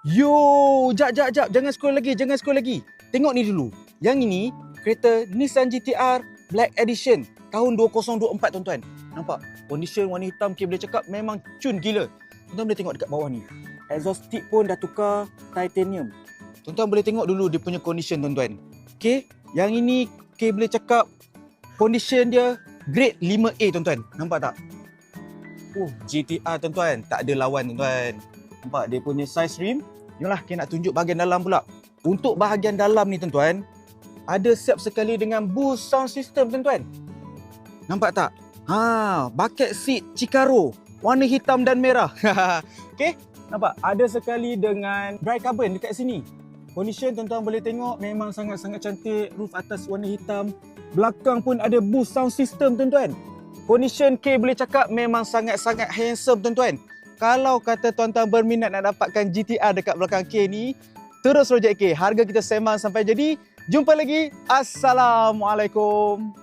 Yo, jap. Jangan scroll lagi. Tengok ni dulu. Yang ini kereta Nissan GT-R Black Edition tahun 2024 tuan-tuan. Nampak? Condition warna hitam, boleh cakap memang cun gila. Tuan-tuan boleh tengok dekat bawah ni. Exhaust tip pun dah tukar titanium. Tuan-tuan boleh tengok dulu dia punya condition tuan-tuan. Okey, yang ini boleh cakap condition dia grade 5A tuan-tuan. Nampak tak? GT-R tuan-tuan, tak ada lawan tuan-tuan. Nampak dia punya size rim. Jomlah kita nak tunjuk bahagian dalam pula. Untuk bahagian dalam ni tuan-tuan, ada siap sekali dengan boost sound system tuan-tuan. Nampak tak? Bucket seat Cicaro warna hitam dan merah. Okey, nampak? Ada sekali dengan dry carbon dekat sini. Condition tuan-tuan boleh tengok memang sangat-sangat cantik. Roof atas warna hitam. Belakang pun ada boost sound system tuan-tuan. Condition K boleh cakap memang sangat-sangat handsome tuan-tuan. Kalau kata tuan-tuan berminat nak dapatkan GT-R dekat belakang K ni, terus Projek K. Harga kita sembang sampai jadi. Jumpa lagi. Assalamualaikum.